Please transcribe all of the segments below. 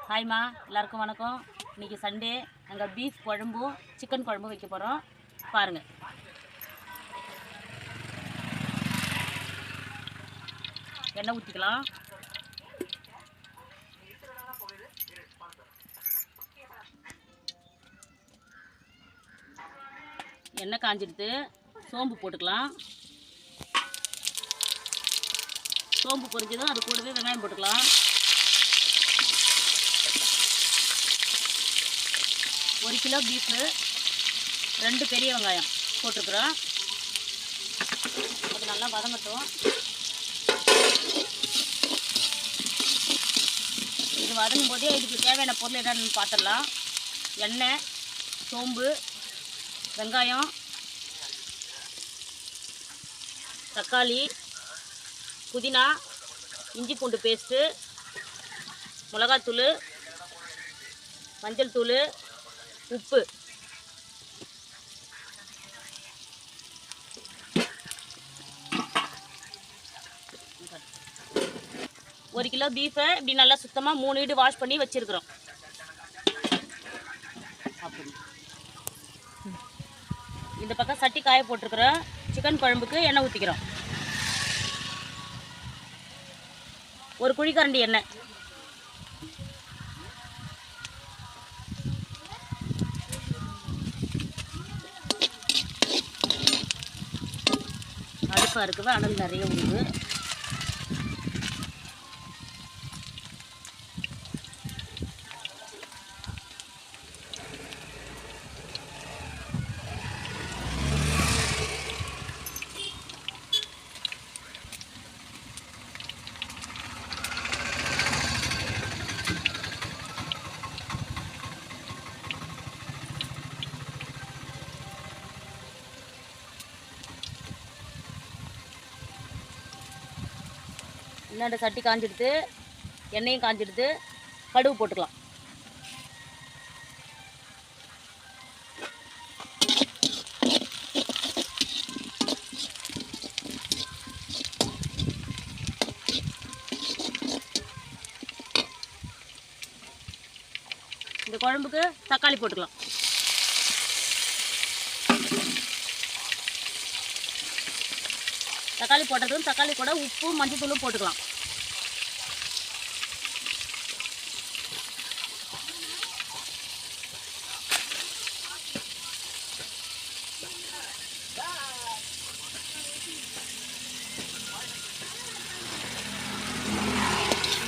ஹாய்மா, எல்லாருக்கும் வணக்கம். இன்றைக்கி சண்டே. நாங்கள் பீஃப் குழம்பும் சிக்கன் குழம்பும் வைக்க போகிறோம். பாருங்கள். எண்ணெய் ஊற்றிக்கலாம். எண்ணெய் காஞ்சிடுத்து. சோம்பு போட்டுக்கலாம். சோம்பு பொரிஞ்சதும் அது கூடவே வெங்காயம் போட்டுக்கலாம். ஒரு கிலோ பீஃபு 2 பெரிய வெங்காயம் போட்டிருக்குறோம். அது நல்லா வதங்கட்டும். இது வதங்கும் போதே இதுக்கு தேவையான பொருள் என்னென்னு பார்த்துடலாம். எண்ணெய், சோம்பு, வெங்காயம், தக்காளி, புதினா, இஞ்சி பூண்டு பேஸ்ட்டு, மிளகாத்தூள், மஞ்சள் தூள், உப்பு. ஒரு கிலோ பீஃபை இப்படி நல்லா சுத்தமாக 3 வீடு வாஷ் பண்ணி வச்சுருக்குறோம். இந்த பக்கம் சட்டி காய போட்டிருக்கிறோம். சிக்கன் குழம்புக்கு எண்ணெய் ஊற்றிக்கிறோம். ஒரு குழிக்கரண்டி எண்ணெய். அடுப்பாக இருக்குது, அனல் நிறைய உண்டு. இன்னொரு சட்டி காஞ்சிடுது, எண்ணெயும் காஞ்சிடுது. கடுகு போட்டுக்கலாம். இந்த குழம்புக்கு தக்காளி போட்டுக்கலாம். தக்காளி போட்டதும் தக்காளி கூட உப்பு மஞ்சள் தூளும் போட்டுக்கலாம்.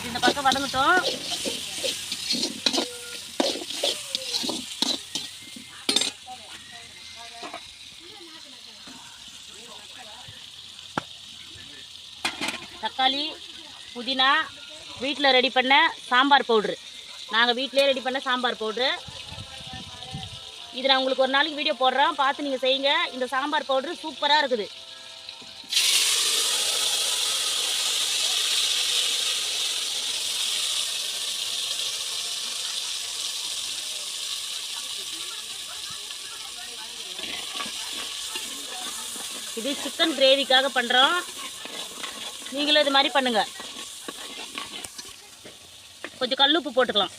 இந்த பக்கம் வதங்கட்டும். தக்காளி, புதினா, வீட்டில் ரெடி பண்ண சாம்பார் பவுட்ரு. நாங்கள் வீட்டிலே ரெடி பண்ண சாம்பார் பவுட்ரு. இது நான் உங்களுக்கு ஒரு நாளைக்கு வீடியோ போடுறேன், பார்த்து நீங்கள் செய்யுங்க. இந்த சாம்பார் பவுட்ரு சூப்பராக இருக்குது. இது சிக்கன் கிரேவிக்காக பண்ணுறோம். நீங்களும் இது மாதிரி பண்ணுங்கள். கொஞ்சம் கல்லுப்பு போட்டுக்கலாம்.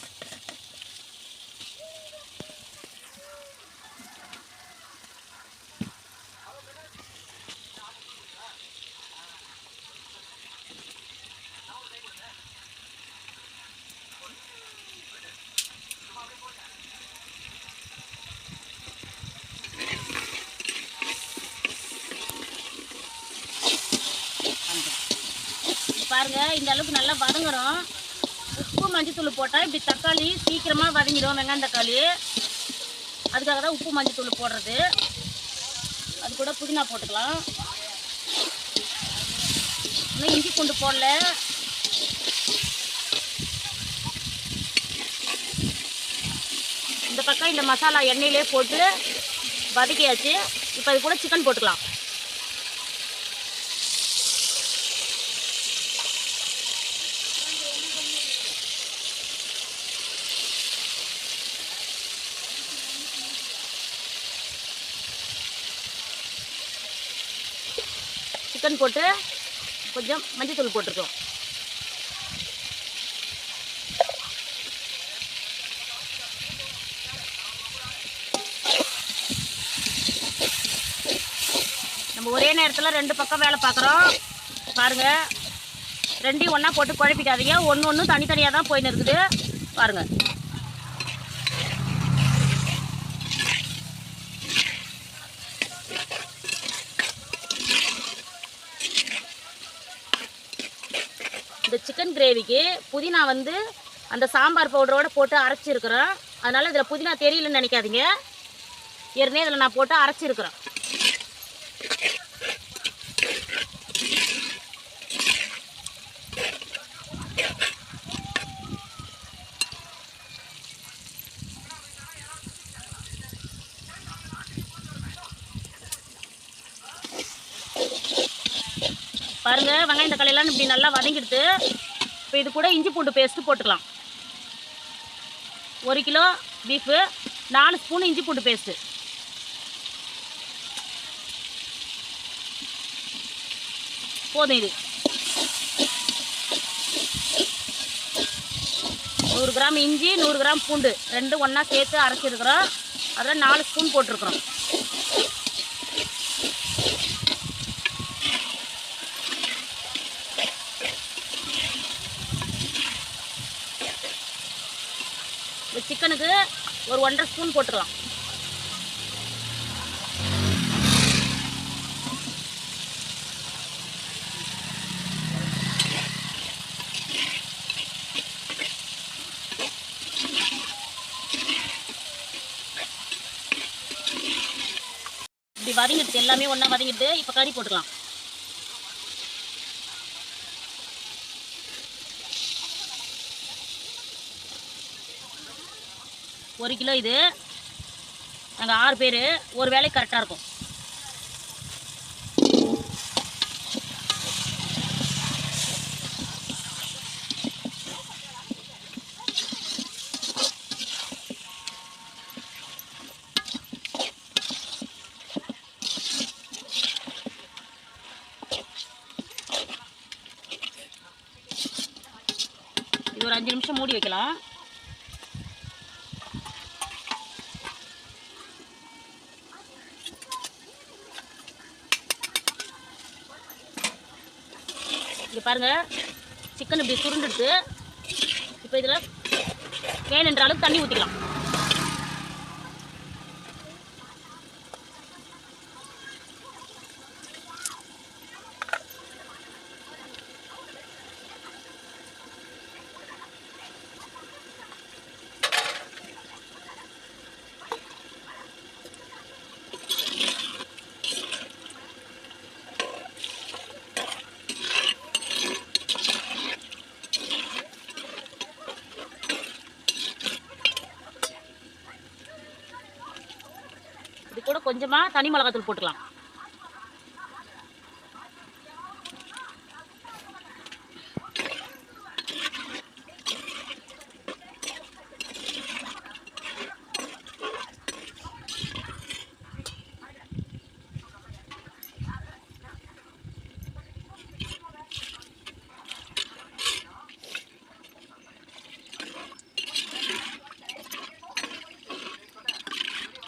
பாருங்கள், இந்த அளவுக்கு நல்லா வதங்கணும். உப்பு மஞ்சத்தூள் போட்டால் இப்படி தக்காளி சீக்கிரமாக வதங்கிடும். வெங்காயம் தக்காளி, அதுக்காக தான் உப்பு மஞ்சத்தூள் போடுறது. அது கூட புதினா போட்டுக்கலாம். இன்னும் இஞ்சி பூண்டு போடல. இந்த பக்கம் இந்த மசாலா எண்ணெயிலே போட்டு வதக்கியாச்சு. இப்போ அது கூட சிக்கன் போட்டுக்கலாம். சிக்கன் போட்டு கொஞ்சம் மஞ்சள் தூள் போட்டுருக்கோம். நம்ம ஒரே நேரத்தில் 2 பக்கம் வேலை பார்க்குறோம் பாருங்கள். ரெண்டையும் ஒன்றா போட்டு குழப்பிக்காதீங்க. ஒன்று தனித்தனியாக தான் போயின்னு இருக்குது பாருங்கள். இந்த சிக்கன் கிரேவிக்கு புதினா வந்து அந்த சாம்பார் பவுடரோடு போட்டு அரைச்சிருக்கிறேன். அதனால் இதில் புதினா தெரியலன்னு நினைக்காதீங்க. ஏற்கனவே இதில் நான் போட்டு அரைச்சிருக்கிறேன். பாருங்கள், வெங்காயம் தக்காளியெல்லாம் இப்படி நல்லா வதங்கிடுது. இப்போ இது கூட இஞ்சி பூண்டு பேஸ்ட்டு போட்டுக்கலாம். 1 கிலோ பீஃபு, 4 ஸ்பூன் இஞ்சி பூண்டு பேஸ்ட்டு. போதும். இது 100 கிராம் இஞ்சி, 100 கிராம் பூண்டு, 2 ஒன்றா சேர்த்து அரைச்சிருக்கிறோம். அதில் 4 ஸ்பூன் போட்டிருக்கிறோம். சிக்கனுக்கு ஒரு 1.5 ஸ்பூன் போட்டுக்கலாம். இப்படி வதங்கிடுது, எல்லாமே ஒன்றா வதங்கிடுது. இப்போ கறி போட்டுக்கலாம். ஒரு கிலோ. இது நாங்கள் 6 பேர், ஒரு வேலைக்கு கரெக்டாக இருக்கும். இது ஒரு 5 நிமிஷம் மூடி வைக்கலாம். இங்கே பாருங்கள், சிக்கன் இப்படி சுருண்டுடுது. இப்போ இதில் வேணுன்ற அளவுக்கு தண்ணி ஊற்றிக்கலாம். இது கூட கொஞ்சமாக தனி மிளகாத்தூள் போட்டுக்கலாம்.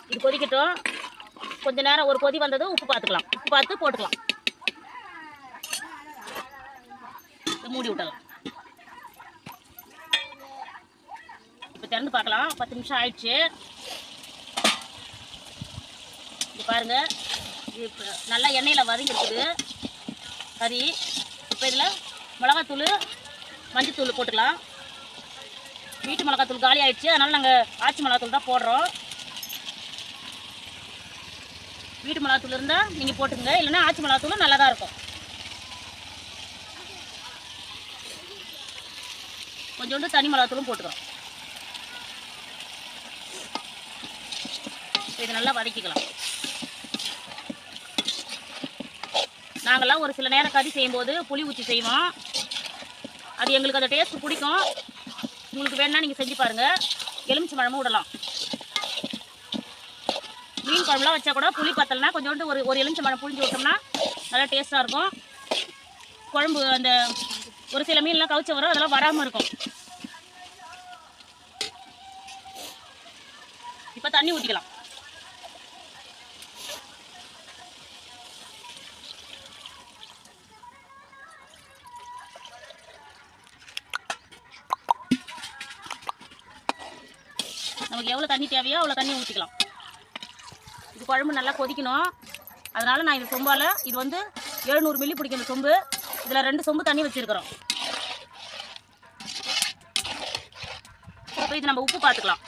இது கொதிக்கட்டும். கொஞ்ச நேரம் ஒரு கொதி வந்ததும் உப்பு பார்த்துக்கலாம். உப்பு பார்த்து போட்டுக்கலாம். மூடி விட்டலாம். இப்போ திறந்து பார்க்கலாம். 10 நிமிஷம் ஆயிடுச்சு. இது பாருங்கள், இது நல்லா எண்ணெயில் வதங்கிருக்குது கறி. இப்போ இதில் மிளகாத்தூள், மஞ்சத்தூள் போட்டுக்கலாம். வீட்டு மிளகாத்தூள் காலி ஆயிடுச்சு, அதனால் நாங்கள் ஆச்சி மிளகாத்தூள் தான் போடுறோம். வீட்டு மிளகாத்தூள் இருந்தால் நீங்கள் போட்டுக்கங்க, இல்லைன்னா ஆச்சி மிளகாத்தூளும் நல்லா தான் இருக்கும். கொஞ்சோண்டு தனி மிளகாத்தூளும் போட்டுக்கிறோம். இது நல்லா வதக்கிக்கலாம். நாங்கள்லாம் ஒரு சில நேரம் கறி செய்யும்போது புளி ஊற்றி செய்வோம். அது எங்களுக்கு அந்த டேஸ்ட் பிடிக்கும். உங்களுக்கு வேணுன்னா நீங்கள் செஞ்சு பாருங்கள். எலுமிச்சை பழமும் விடலாம். மீன் குழம்புலாம் வச்சா கூட புளி பத்தலைனா கொஞ்சோண்டு ஒரு எலுமிச்சை பழம் புளிஞ்சு விட்டோம்னா நல்லா டேஸ்ட்டாக இருக்கும். குழம்பு அந்த ஒரு சில மீன்லாம் கவுச்ச வரும், அதெல்லாம் வராமல் இருக்கும். இப்போ தண்ணி ஊற்றிக்கலாம். நமக்கு எவ்வளோ தண்ணி தேவையோ அவ்வளோ தண்ணி ஊற்றிக்கலாம். இது குழம்பு நல்லா கொதிக்கணும். அதனால் நான் இது சொம்பால் இது வந்து 700 மில்லி பிடிக்கும் இந்த சொம்பு. இதில் 2 சொம்பு தண்ணி வச்சுருக்கிறோம். இப்போ இது நம்ம உப்பு பார்த்துக்கலாம்.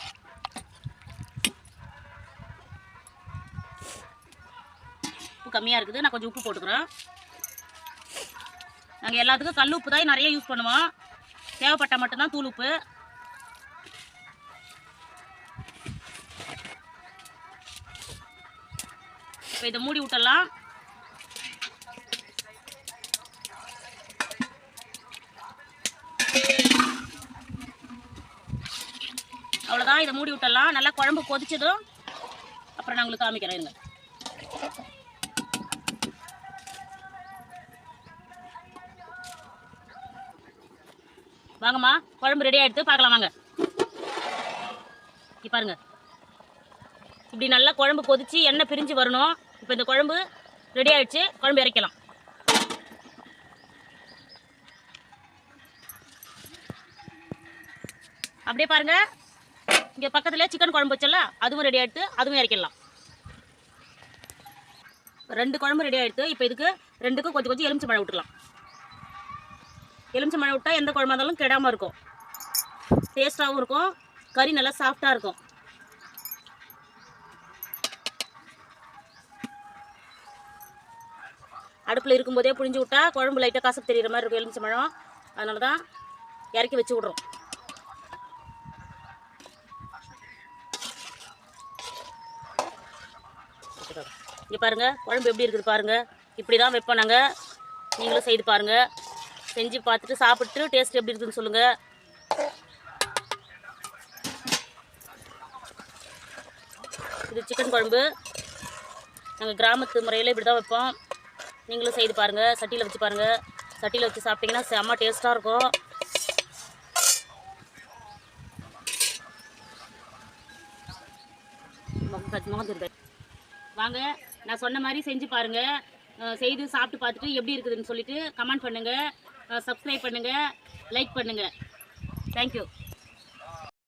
உப்பு கம்மியாக இருக்குது, நான் கொஞ்சம் உப்பு போட்டுக்கிறேன். நாங்கள் எல்லாத்துக்கும் கல் உப்பு தான் நிறைய யூஸ் பண்ணுவோம். தேவைப்பட்டால் மட்டும்தான் தூள் உப்பு. இப்போ இதை மூடி விட்டுடலாம். அவ்வளோதான், இதை மூடி விட்டுடலாம். நல்லா குழம்பு கொதிச்சதும் அப்புறம் நான் உங்களுக்கு காமிக்கிறேன். இருங்க. வாங்கம்மா, குழம்பு ரெடி ஆகிடுது, பார்க்கலாம் வாங்க. இப்போ பாருங்க, இப்படி நல்லா குழம்பு கொதிச்சு எண்ணெய் பிரிஞ்சு வரணும். இப்போ இந்த குழம்பு ரெடி ஆகிடுச்சு, குழம்பு இறக்கலாம். அப்படியே பாருங்க, இங்கே பக்கத்தில் சிக்கன் குழம்பு வச்சல அதுவும் ரெடி ஆகிடுது, அதுவும் இறக்கிடலாம். 2 குழம்பு ரெடி ஆகிடுது. இப்போ இதுக்கு 2க்கும் கொஞ்சம் கொஞ்சம் எலுமிச்சை பழம் விட்டுக்கலாம். எலுமிச்சை பழம் விட்டால் எந்த குழம்பா இருந்தாலும் கெடாமல் இருக்கும், டேஸ்ட்டாகவும் இருக்கும், கறி நல்லா சாஃப்டாக இருக்கும். அடுப்பில் இருக்கும்போதே புழிஞ்சு விட்டா குழம்பு லைட்டாக கசப்பு தெரிகிற மாதிரி இருக்கும் எலுமிச்சை பழம். அதனால தான் இறக்கி வச்சு விட்றோம். இங்கே பாருங்கள் குழம்பு எப்படி இருக்குது பாருங்கள். இப்படி தான் வைப்போம் நாங்கள். நீங்களும் செய்து பாருங்கள். செஞ்சு பார்த்துட்டு சாப்பிட்டு டேஸ்ட் எப்படி இருக்குதுன்னு சொல்லுங்கள். இது சிக்கன் குழம்பு நாங்கள் கிராமத்து முறையில் இப்படி தான் வைப்போம். நீங்களும் செய்து பாருங்கள். சட்டியில் வச்சு பாருங்கள். சட்டியில் வச்சு சாப்பிட்டிங்கன்னா செம்ம டேஸ்ட்டாக இருக்கும். வாங்க, நான் சொன்ன மாதிரி செஞ்சு பாருங்கள். செய்து சாப்பிட்டு பார்த்துட்டு எப்படி இருக்குதுன்னு சொல்லிட்டு கமெண்ட் பண்ணுங்கள், சப்ஸ்கிரைப் பண்ணுங்கள், லைக் பண்ணுங்கள். தேங்க்யூ.